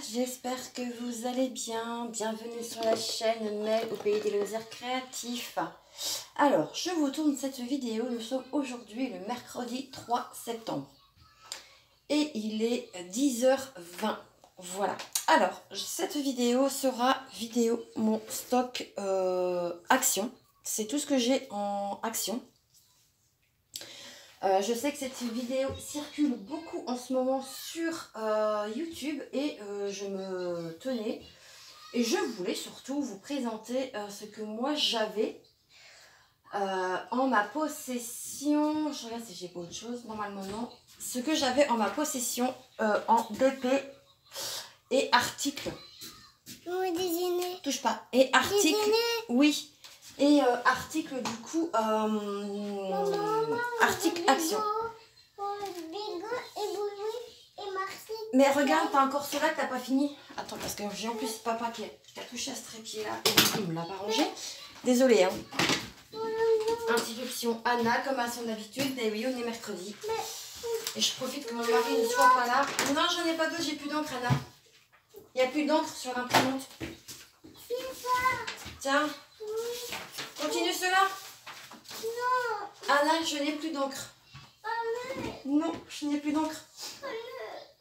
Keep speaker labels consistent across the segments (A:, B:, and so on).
A: j'espère que vous allez bien. Bienvenue sur la chaîne Mel au pays des loisirs créatifs. Alors, je vous tourne cette vidéo. Nous sommes aujourd'hui le mercredi 3 septembre. Et il est 10h20. Voilà. Alors, cette vidéo sera mon stock action. C'est tout ce que j'ai en action. Je sais que cette vidéo circule beaucoup en ce moment sur YouTube et je me tenais et je voulais surtout vous présenter ce que moi j'avais en ma possession. Je regarde si j'ai pas autre chose, normalement non. Ce que j'avais en ma possession en DP et article. Touche pas. Et article, oui. Et article du coup, article action. Mais regarde, t'as encore cela que t'as pas fini. Attends, parce que j'ai en plus papa qui a touché à ce trépied là et il me l'a pas rangé. Désolée, hein. Interruption Anna, comme à son habitude. Et oui, on est mercredi. Et je profite que mon mari ne soit pas là. Non, j'en ai pas d'autres, j'ai plus d'encre, Anna. Il n'y a plus d'encre sur l'imprimante. Tiens. Continue cela. Non. Anna, je n'ai plus d'encre. Non, je n'ai plus d'encre.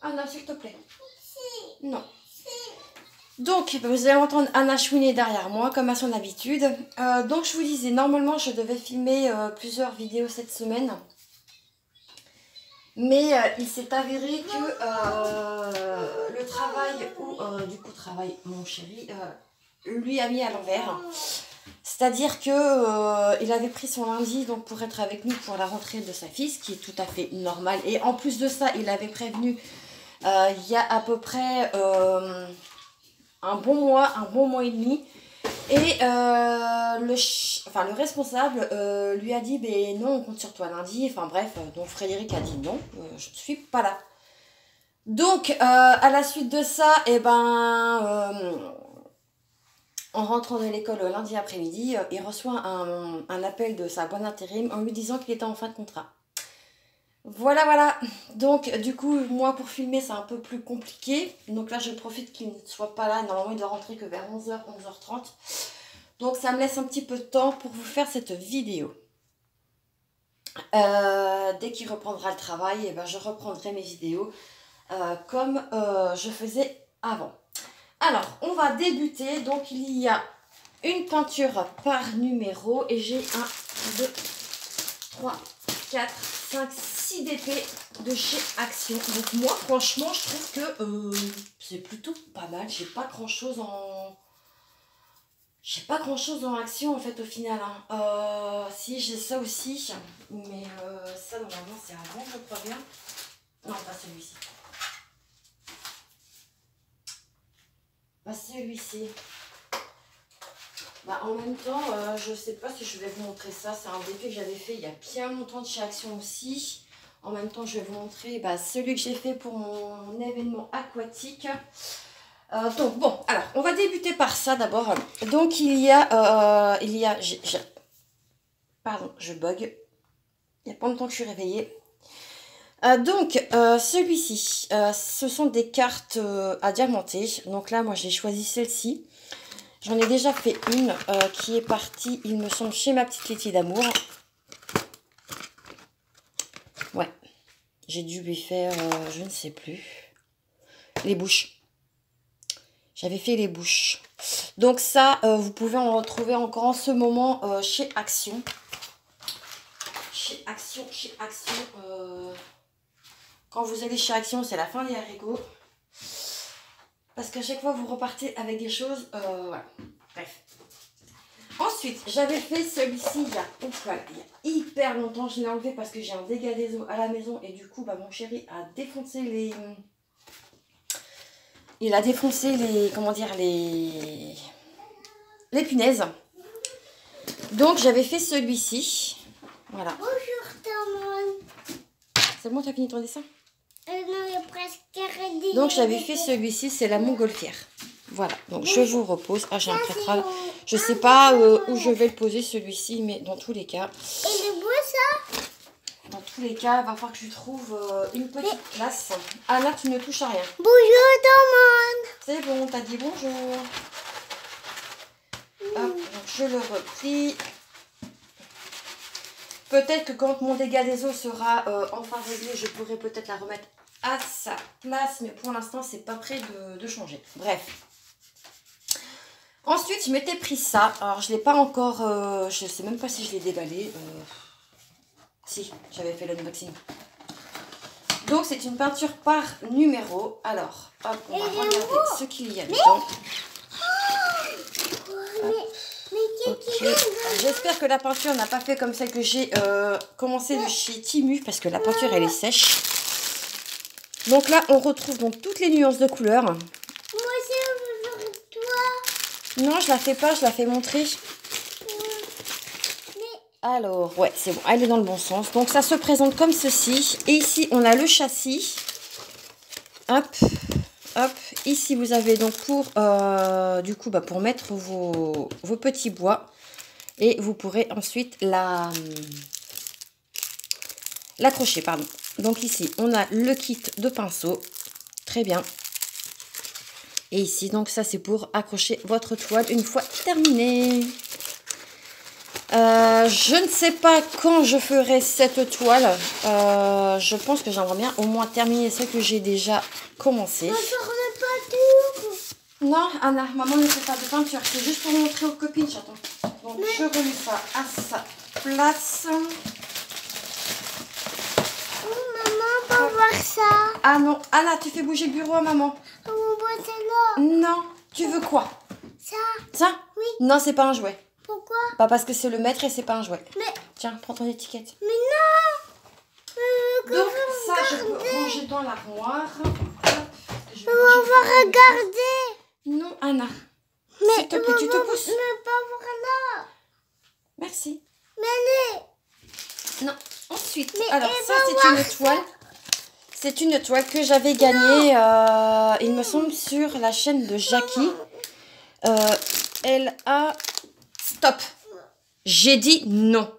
A: Anna, s'il te plaît. Non. Donc, vous allez entendre Anna chouiner derrière moi, comme à son habitude. Donc, je vous disais, normalement, je devais filmer plusieurs vidéos cette semaine. Mais il s'est avéré que le travail, mon chéri, lui a mis à l'envers. C'est-à-dire que il avait pris son lundi donc pour être avec nous pour la rentrée de sa fille, ce qui est tout à fait normal. Et en plus de ça, il avait prévenu il y a à peu près un bon mois et demi. Et le responsable lui a dit ben non, on compte sur toi lundi. Enfin bref, donc Frédéric a dit non, je ne suis pas là. Donc à la suite de ça, et en rentrant de l'école lundi après-midi, il reçoit un appel de sa boîte d'intérim en lui disant qu'il était en fin de contrat. Voilà. Donc, du coup, moi, pour filmer, c'est un peu plus compliqué. Donc là, je profite qu'il ne soit pas là. Normalement, il doit rentrer que vers 11h, 11h30. Donc, ça me laisse un petit peu de temps pour vous faire cette vidéo. Dès qu'il reprendra le travail, je reprendrai mes vidéos comme je faisais avant. Alors, on va débuter. Donc, il y a une peinture par numéro. Et j'ai 1, 2, 3, 4, 5, 6 DP de chez Action. Donc, moi, franchement, je trouve que c'est plutôt pas mal. J'ai pas grand-chose en... Action, en fait, au final. Hein. Si, j'ai ça aussi. Mais ça, normalement, c'est avant, je crois bien. Non, pas celui-ci. Celui-ci. En même temps, je sais pas si je vais vous montrer ça. C'est un DP que j'avais fait il y a bien longtemps de chez Action aussi. En même temps, je vais vous montrer celui que j'ai fait pour mon événement aquatique. Donc, bon, alors, on va débuter par ça d'abord. Donc, pardon, je bug. Il n'y a pas longtemps que je suis réveillée. Celui-ci, ce sont des cartes à diamanter. Donc là, moi, j'ai choisi celle-ci. J'en ai déjà fait une qui est partie, il me semble, chez ma petite Letty d'amour. Ouais, j'ai dû lui faire, je ne sais plus, les bouches. J'avais fait les bouches. Donc ça, vous pouvez en retrouver encore en ce moment chez Action. Chez Action. Quand vous allez chez Action, c'est la fin des haricots. Parce qu'à chaque fois, vous repartez avec des choses. Voilà. Bref. Ensuite, j'avais fait celui-ci il y a hyper longtemps. Je l'ai enlevé parce que j'ai un dégât des eaux à la maison. Et du coup, mon chéri a défoncé les... Il a défoncé les... Comment dire, les punaises. Donc, j'avais fait celui-ci. Voilà.
B: Bonjour, Tamon.
A: C'est bon, t'as fini ton dessin?
B: Non, il y a presque arrêté.
A: Donc, j'avais fait celui-ci, c'est la montgolfière. Voilà, donc je vous repose. Ah, j'ai un prêtral. Je sais pas où je vais le poser celui-ci, mais dans tous les cas.
B: Et le bois, ça?
A: Dans tous les cas, il va falloir que je trouve une petite place. Anna, tu ne touches à rien.
B: Bonjour tout le
A: C'est bon, t'as dit bonjour. Hop, donc je le replie. Peut-être que quand mon dégât des eaux sera enfin réglé, je pourrai peut-être la remettre à sa place. Mais pour l'instant, c'est pas prêt de changer. Bref. Ensuite, je m'étais pris ça. Alors, je ne l'ai pas encore... je ne sais même pas si je l'ai déballé. Si, j'avais fait l'unboxing. Donc, c'est une peinture par numéro. Alors, hop, on va regarder ce qu'il y a dedans. Okay. J'espère que la peinture n'a pas fait comme celle que j'ai commencé de chez Timu. Parce que la peinture, elle est sèche. Donc là, on retrouve donc toutes les nuances de couleurs.
B: Moi aussi, je veux faire toi.
A: Non, je la fais pas, je la fais montrer. Alors, ouais, c'est bon, elle est dans le bon sens. Donc, ça se présente comme ceci. Et ici, on a le châssis. Hop, hop. Ici, vous avez donc pour, du coup, pour mettre vos petits bois. Et vous pourrez ensuite l'accrocher, pardon. Donc, ici, on a le kit de pinceau. Très bien. Et ici, donc, ça, c'est pour accrocher votre toile une fois terminée. Je ne sais pas quand je ferai cette toile. Je pense que j'aimerais bien au moins terminer ce que j'ai déjà commencé. Non, Anna, maman ne fait pas de peinture. C'est juste pour montrer aux copines, chaton. Donc, je remets ça à sa place.
B: Maman, on peut voir ça.
A: Ah non, Anna, tu fais bouger le bureau à maman.
B: On voit ça là.
A: Non, tu veux quoi?
B: Ça.
A: Ça?
B: Oui.
A: Non, c'est pas un jouet.
B: Pourquoi?
A: Pas parce que c'est le maître et c'est pas un jouet.
B: Mais...
A: Tiens, prends ton étiquette.
B: Mais non.
A: Donc ça, je peux ranger dans l'armoire.
B: On va regarder.
A: Non, Anna.
B: Mais
A: s'il te plaît, tu te pousses.
B: Mais pas voir là.
A: Merci.
B: Mais allez.
A: Non. Ensuite,
B: Mais
A: alors ça, c'est une toile. C'est une toile que j'avais gagnée, il me semble, sur la chaîne de Jackie. Elle a... Stop. J'ai dit non.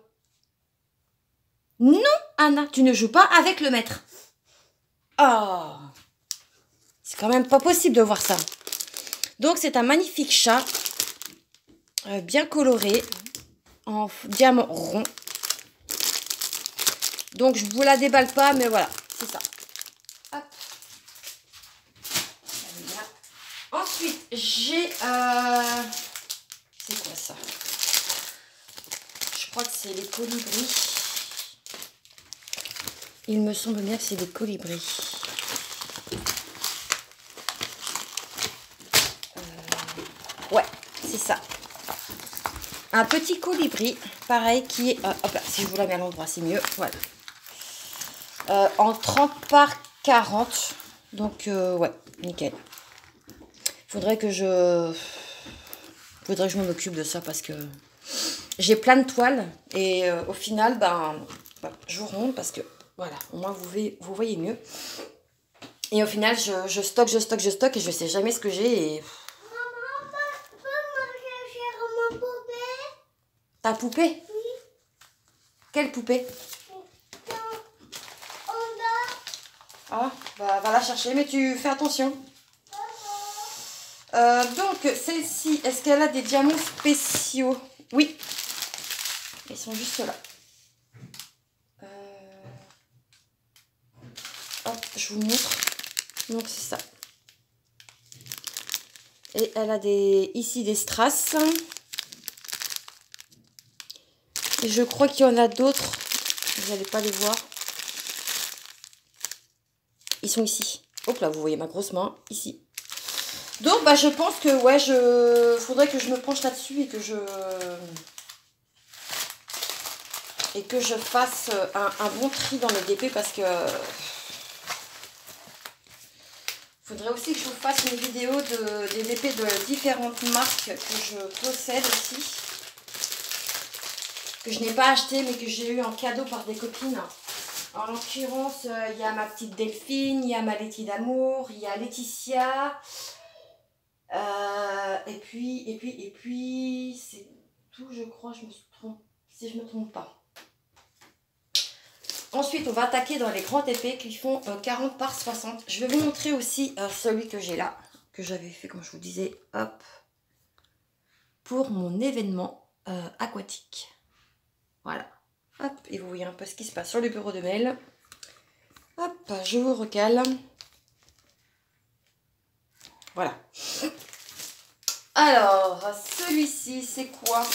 A: Non, Anna, tu ne joues pas avec le maître. Oh. C'est quand même pas possible de voir ça. Donc, c'est un magnifique chat. Bien coloré. En diamant rond. Donc, je vous la déballe pas, mais voilà. C'est ça. Hop. Ensuite, j'ai... c'est quoi ça? Je crois que c'est les colibris. Il me semble bien que c'est des colibris. Ouais, c'est ça. Un petit colibri, pareil, qui est... hop là, si je vous la mets à l'endroit, c'est mieux. Voilà. En 30 par 40. Donc, ouais, nickel. Faudrait que je m'en occupe de ça parce que j'ai plein de toiles. Et au final, je vous remonte parce que, voilà, au moins vous voyez mieux. Et au final, je stocke et je sais jamais ce que j'ai. Et...
B: Maman, peux chercher ma poupée?
A: Ta poupée?
B: Oui.
A: Quelle poupée?
B: En bas.
A: Ah, va la chercher, mais tu fais attention. Donc, celle-ci, est-ce qu'elle a des diamants spéciaux? Oui. Ils sont juste là. Hop, je vous montre. Donc, c'est ça. Et elle a ici des strass. Et je crois qu'il y en a d'autres. Vous n'allez pas les voir. Ils sont ici. Hop là, vous voyez ma grosse main. Ici. Donc, je pense que, ouais, faudrait que je me penche là-dessus et que je fasse un bon tri dans mes DP parce que... faudrait aussi que je vous fasse une vidéo des DP de différentes marques que je possède aussi. Que je n'ai pas acheté mais que j'ai eu en cadeau par des copines. En l'occurrence, il y a ma petite Delphine, il y a ma Letty d'amour, il y a Laetitia... et puis, c'est tout, je crois, je me trompe, si je me trompe pas. Ensuite, on va attaquer dans les grandes épées qui font 40 par 60. Je vais vous montrer aussi celui que j'ai là, que j'avais fait, comme je vous disais, hop, pour mon événement aquatique. Voilà. Hop, et vous voyez un peu ce qui se passe sur le bureau de mail. Hop, je vous recale. Voilà. Alors, celui-ci, c'est quoi?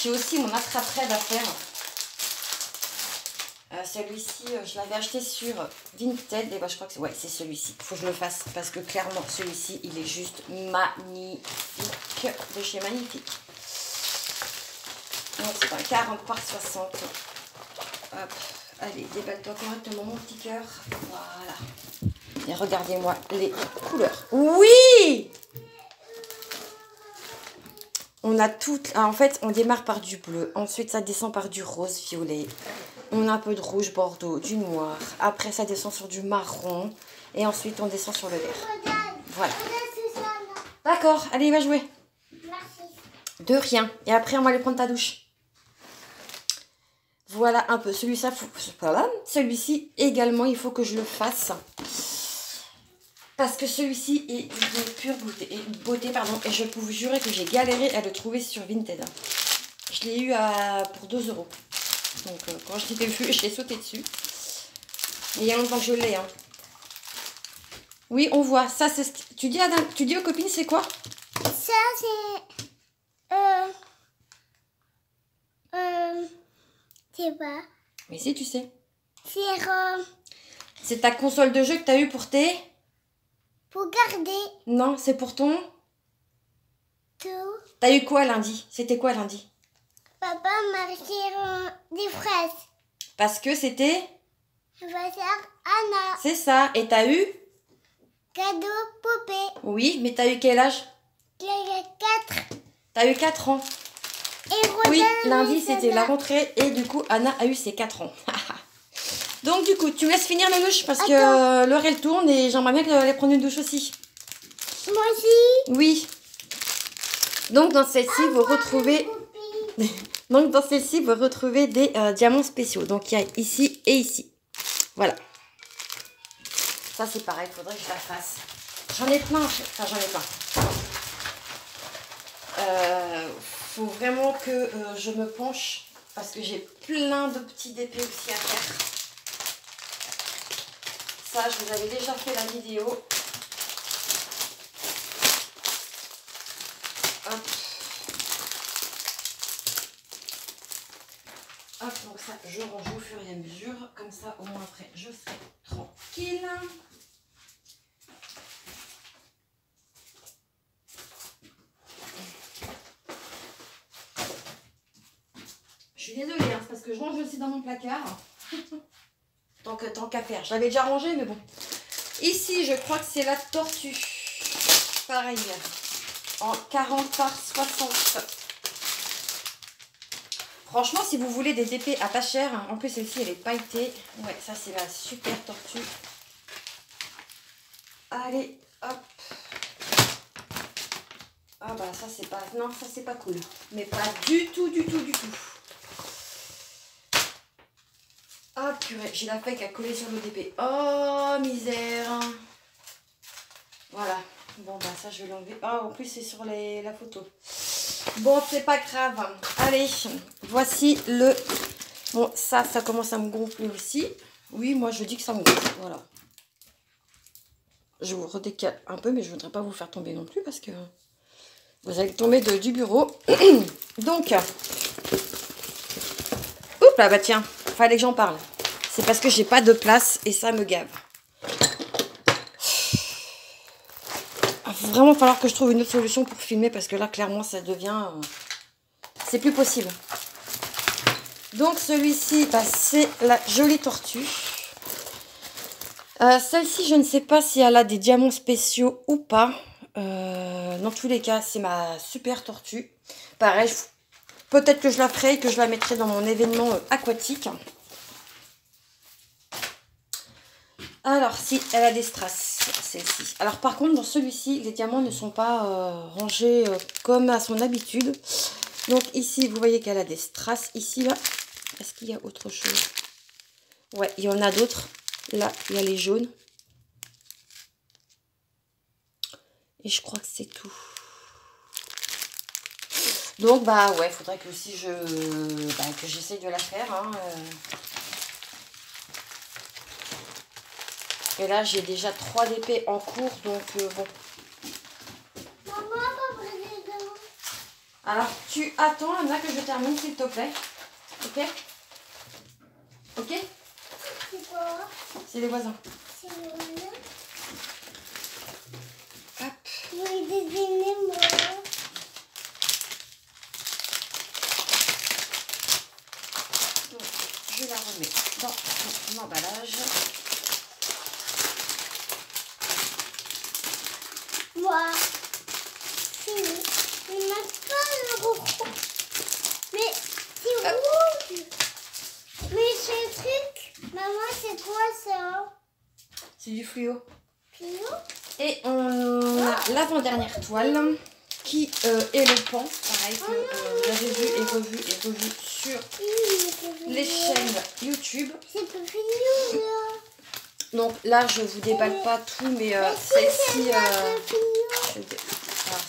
A: J'ai aussi mon attrape-rêve à faire. Celui-ci, je l'avais acheté sur Vinted. Et ben, je crois que c'est celui-ci. Il faut que je le fasse parce que clairement, celui-ci, il est juste magnifique. De chez Magnifique. Donc, c'est un 40 par 60. Hop. Allez, déballe-toi correctement, mon petit cœur. Voilà. Et regardez-moi les couleurs. Oui! On a toutes... Ah, en fait, on démarre par du bleu. Ensuite, ça descend par du rose violet. On a un peu de rouge bordeaux, du noir. Après, ça descend sur du marron. Et ensuite, on descend sur le vert. Voilà. D'accord, allez, va jouer.
B: Merci.
A: De rien. Et après, on va aller prendre ta douche. Voilà un peu. Celui-ci également, il faut que je le fasse. Parce que celui-ci est d'une pure beauté, pardon, et je peux vous jurer que j'ai galéré à le trouver sur Vinted. Je l'ai eu pour 2 €. Donc quand je l'ai vu, je l'ai sauté dessus. Mais il y a longtemps que je l'ai. Hein. Oui, on voit. Ça, c'est ce que... Tu dis aux copines, c'est quoi?
B: Ça, c'est... Je sais pas.
A: Mais si, tu sais.
B: C'est
A: C'est ta console de jeu que tu as eu pour tes...
B: pour garder
A: Non, c'est pour ton...
B: tout.
A: T'as eu quoi lundi? C'était quoi lundi?
B: Papa m'a acheté des fraises.
A: Parce que c'était...
B: Anniversaire Anna.
A: C'est ça. Et t'as eu...
B: Cadeau poupée.
A: Oui, mais t'as eu quel âge?
B: Il y a 4.
A: T'as eu 4 ans.
B: Et
A: Oui,
B: Rodan,
A: lundi c'était la rentrée et du coup Anna a eu ses 4 ans. Donc du coup, tu me laisses finir la douche parce que l'heure elle tourne et j'aimerais bien aller prendre une douche aussi.
B: Moi aussi.
A: Oui. Donc dans celle-ci, vous retrouvez... Donc dans celle-ci, vous retrouvez des diamants spéciaux. Donc il y a ici et ici. Voilà. Ça c'est pareil, il faudrait que je la fasse. J'en ai plein. Enfin j'en ai plein. Faut vraiment que je me penche parce que j'ai plein de petits épées aussi à faire. Ça, je vous avais déjà fait la vidéo. Hop. Hop, donc ça, je range au fur et à mesure. Comme ça, au moins après, je serai tranquille. Je suis désolée, hein, c'est parce que je range aussi dans mon placard. tant qu'à faire. Je l'avais déjà rangé, mais bon. Ici, je crois que c'est la tortue. Pareil. En 40 par 60. Franchement, si vous voulez des épées à pas cher, hein, en plus celle-ci, elle est pailletée. Ouais, ça, c'est la super tortue. Allez, hop. Ah bah ça c'est pas... Non, ça c'est pas cool. Mais pas du tout, du tout, du tout. Ah purée, j'ai la feuille qui a collé sur l'ODP. Oh misère. Voilà. Bon bah ça je vais l'enlever. Ah en plus c'est sur la photo. Bon c'est pas grave. Allez, voici le... Bon ça commence à me gonfler aussi. Oui moi je dis que ça me gonfle. Voilà. Je vous redécale un peu mais je voudrais pas vous faire tomber non plus parce que vous allez tomber du bureau. Donc, oups là bah tiens, fallait que j'en parle. C'est parce que j'ai pas de place et ça me gave. Il va vraiment falloir que je trouve une autre solution pour filmer parce que là clairement ça devient... c'est plus possible. Donc celui-ci, bah, c'est la jolie tortue. Celle-ci, je ne sais pas si elle a des diamants spéciaux ou pas. Dans tous les cas, c'est ma super tortue. Pareil, peut-être que je la ferai et que je la mettrai dans mon événement aquatique. Alors, si, elle a des strass, celle-ci. Alors, par contre, dans celui-ci, les diamants ne sont pas rangés comme à son habitude. Donc, ici, vous voyez qu'elle a des strass. Ici, là, est-ce qu'il y a autre chose? Ouais, il y en a d'autres. Là, il y a les jaunes. Et je crois que c'est tout. Donc, bah ouais, faudrait que aussi que j'essaye de la faire. Hein, Et là, j'ai déjà 3 DP en cours, donc bon.
B: Maman, pas près des dents.
A: Alors, tu attends, Anna, que je termine, s'il te plaît. Ok? Ok?
B: C'est quoi?
A: C'est les voisins.
B: C'est le
A: Hop.
B: Je vais dessiner moi.
A: Donc, je la remets dans mon emballage.
B: Moi. Il n'a pas le rouge. Mais c'est rouge. Mais ce truc, maman, c'est quoi ça?
A: C'est du fluo.
B: Fluo?
A: Et on a l'avant-dernière toile qui est le pan. Pareil que vous avez vu et revu sur les chaînes YouTube.
B: C'est pas fini là.
A: Donc là, je vous déballe pas tout, mais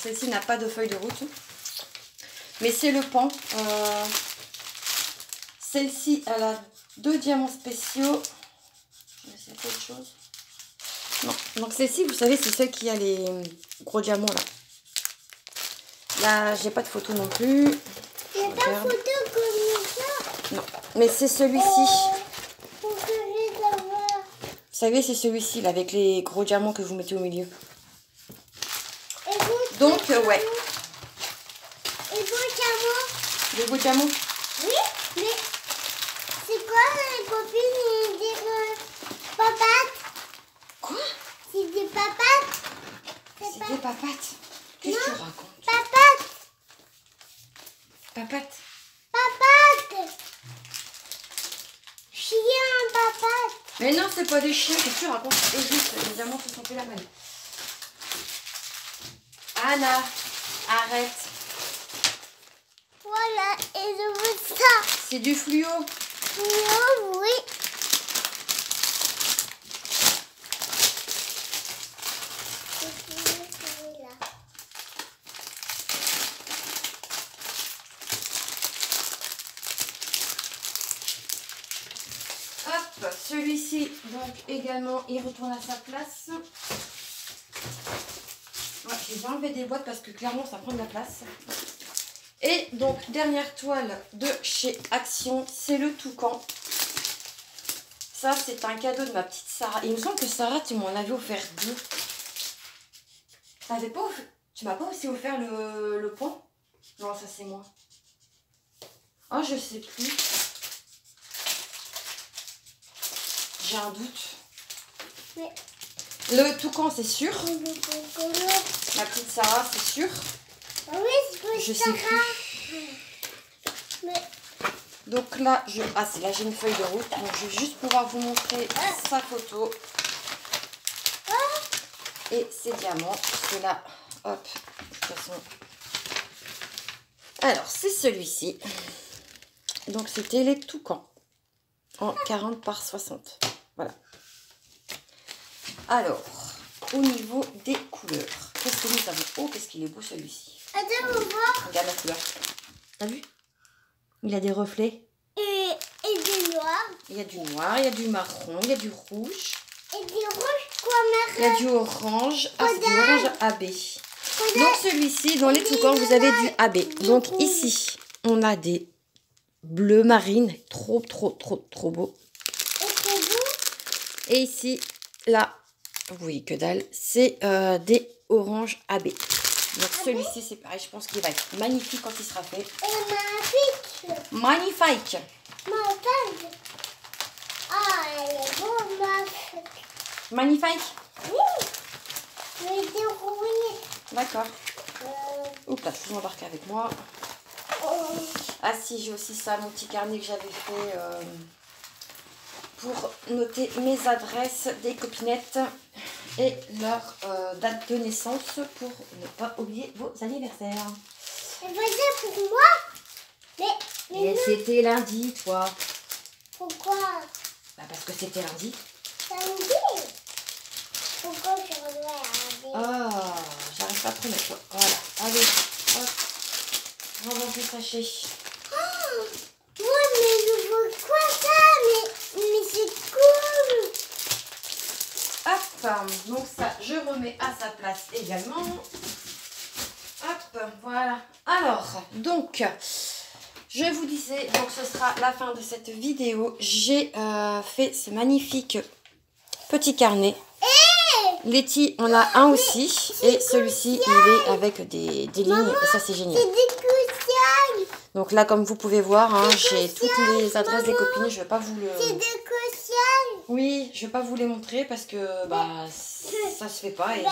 A: celle-ci n'a pas de feuille de route. Mais c'est le pan. Celle-ci, elle a 2 diamants spéciaux. C'est autre chose. Non. Donc celle-ci, vous savez, c'est celle qui a les gros diamants là. Là, j'ai pas de photo non plus.
B: Il n'y a pas de photo comme ça.
A: Non. Mais c'est celui-ci.
B: Pour que je savoir.
A: Vous savez, c'est celui-ci là, avec les gros diamants que vous mettez au milieu.
B: Et vous,
A: Donc, ouais.
B: Et vous, diamant?
A: Les gros diamants.
B: Oui, mais c'est quoi les copines ils disent papates?
A: Quoi?
B: C'est des papates?
A: C'est des papates. Qu'est-ce que tu racontes?
B: Papates.
A: Papates.
B: Papates. Chien, papates.
A: Mais non, c'est pas des chiens, qu'est-ce que tu racontes? Et juste, les diamants se sont fait la malle. Anna, arrête.
B: Voilà, et je veux ça.
A: C'est du fluo.
B: Non, oui. Celui-là.
A: Hop, celui-ci, donc également, il retourne à sa place. Ouais, j'ai enlevé des boîtes parce que clairement, ça prend de la place. Et donc, dernière toile de chez Action, c'est le toucan. Ça, c'est un cadeau de ma petite Sarah. Il me semble que Sarah, tu m'en avais offert 2. Tu m'as pas aussi offert le pont? Non, ça c'est moi. Oh, je sais plus. J'ai un doute.
B: Mais
A: Le toucan, c'est sûr.
B: je
A: Ma petite Sarah, c'est sûr.
B: Ah oui, c'est pour
A: Je sais
B: Sarah.
A: plus.
B: Mais
A: Donc là, c'est là, j'ai une feuille de route. Donc je vais juste pouvoir vous montrer sa photo. Et ses diamants. Parce que là, hop, de toute façon. Alors, c'est celui-ci. Donc c'était les toucans. En 40 par 60. Voilà. Alors, au niveau des couleurs. Qu'est-ce que nous avons? Oh, qu'est-ce qu'il est beau celui-ci.
B: attends, on va voir.
A: Regarde la couleur. T'as vu? Il a des reflets.
B: Et du noir.
A: Il y a du noir, il y a du marron, il y a du rouge.
B: Et du rouge, quoi,
A: Il y a
B: Marie?
A: du orange, du orange AB. Donc celui-ci, dans les toucans, vous avez du AB. Donc ici, on a des bleus marines. Trop beau.
B: Et c'est vous?
A: Et ici, là, oui, que dalle, c'est des oranges AB. Donc celui-ci, c'est pareil, je pense qu'il va être magnifique quand il sera fait.
B: Et magnifique.
A: Magnifique.
B: Magnifique. Ah, elle est beau, magnifique.
A: Magnifique.
B: Oui. Mais c'est rouillé.
A: D'accord. Oups, là, je vous embarquer avec moi. Ah si, j'ai aussi ça, mon petit carnet que j'avais fait pour noter mes adresses des copinettes et leur date de naissance pour ne pas oublier vos anniversaires.
B: Et voilà pour moi. Mais
A: Et c'était lundi, toi.
B: pourquoi?
A: Bah parce que c'était lundi.
B: Lundi? Pourquoi je redois lundi?
A: Ah, j'arrive pas à te remettre. Voilà, allez, hop. Rends le sachet.
B: Oh, ouais, mais je veux quoi ça? Mais c'est cool.
A: Hop, donc ça, je remets à sa place également. Hop, voilà. Alors, donc, je vous disais, donc ce sera la fin de cette vidéo. J'ai fait ce magnifique petit carnet. Letty en a un aussi. Et celui-ci, il est avec des lignes. Et ça, c'est génial.
B: C'est des cruciales.
A: Donc là, comme vous pouvez voir, hein, j'ai toutes les adresses des copines. Je vais pas vous le...
B: C'est des cruciales.
A: Oui, je vais pas vous les montrer parce que bah, ça se fait pas et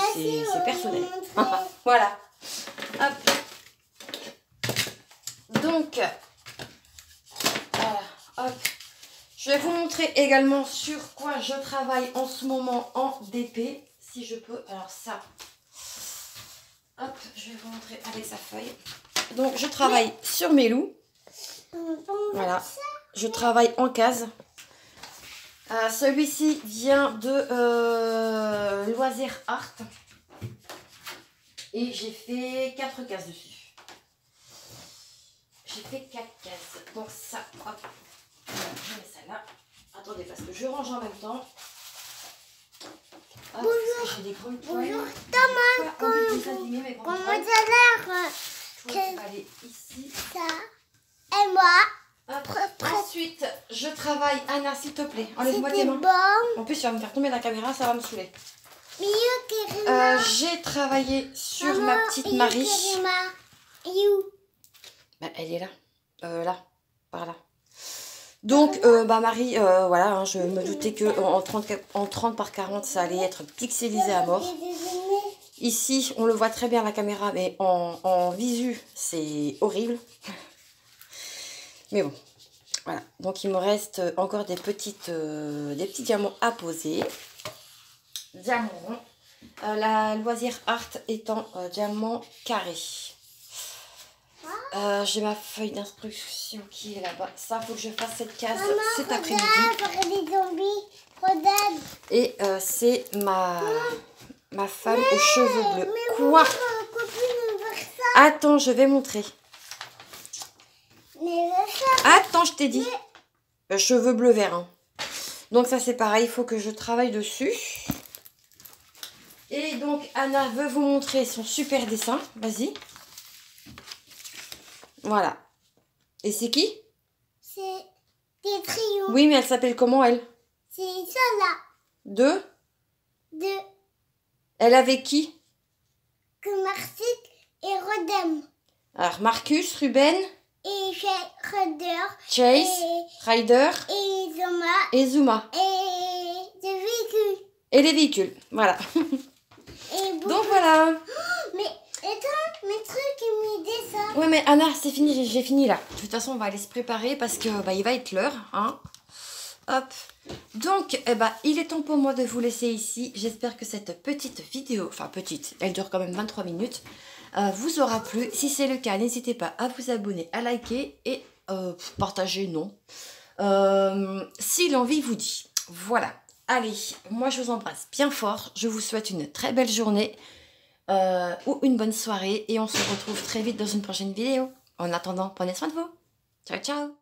A: c'est personnel. Voilà. Hop. Donc, voilà. Hop. Je vais vous montrer également sur quoi je travaille en ce moment en DP. Si je peux. Alors ça. Hop, je vais vous montrer avec sa feuille. Donc, je travaille sur mes loups. Voilà. Je travaille en case. Celui-ci vient de Loisirs Art. Et j'ai fait 4 cases dessus. J'ai fait 4 cases. Donc ça, hop. Voilà, je mets ça là. Attendez, parce que je range en même temps. Hop,
B: Bonjour.
A: j'ai des grandes toiles.
B: Bonjour Thomas. Comment ça a l'air?
A: Je vais aller ici.
B: Ça. Et moi.
A: Hop. Ensuite, je travaille. Anna, s'il te plaît, enlève-moi tes
B: C'était
A: mains.
B: bon.
A: En plus, tu vas me faire tomber la caméra, ça va me saouler.
B: Mieux
A: J'ai travaillé sur ma petite Marie. Bah, elle est là. Là. Par là. Donc, bah Marie, voilà, hein, je me doutais que en 30 par 40, ça allait être pixelisé à mort. Ici, on le voit très bien à la caméra, mais en visu, c'est horrible. Mais bon, voilà. Donc, il me reste encore des petits diamants à poser. Diamant rond. La Loisir Art étant diamant carré. J'ai ma feuille d'instruction qui est là-bas. Ça, faut que je fasse cette case cet après-midi.
B: Des zombies. Regarde.
A: Et c'est ma femme aux cheveux bleus. Quoi? Attends, je vais montrer. Attends, je t'ai dit. Cheveux bleu vert. Hein. Donc ça, c'est pareil. Il faut que je travaille dessus. Et donc, Anna veut vous montrer son super dessin. Vas-y. Voilà. Et c'est qui?
B: C'est des trios.
A: Oui, mais elle s'appelle comment, elle?
B: C'est ça là.
A: Deux?
B: De
A: Elle avec qui?
B: que Marcik et Rodem.
A: Alors, Marcus, Ruben,
B: Et Ryder.
A: Chase, Ryder
B: Et Zoma.
A: et Zuma.
B: Et des véhicules.
A: Et les véhicules. Voilà.
B: Et beaucoup.
A: Donc voilà.
B: Mais attends, mes trucs, ils me disent ça.
A: Ouais, mais Anna, c'est fini, j'ai fini là. De toute façon, on va aller se préparer parce que bah, il va être l'heure. Hein. Hop. Donc, eh ben, il est temps pour moi de vous laisser ici. J'espère que cette petite vidéo, enfin petite, elle dure quand même 23 minutes, vous aura plu. Si c'est le cas, n'hésitez pas à vous abonner, à liker et partager, non. Si l'envie vous dit. Voilà. Allez, moi je vous embrasse bien fort. Je vous souhaite une très belle journée ou une bonne soirée. Et on se retrouve très vite dans une prochaine vidéo. En attendant, prenez soin de vous. Ciao, ciao.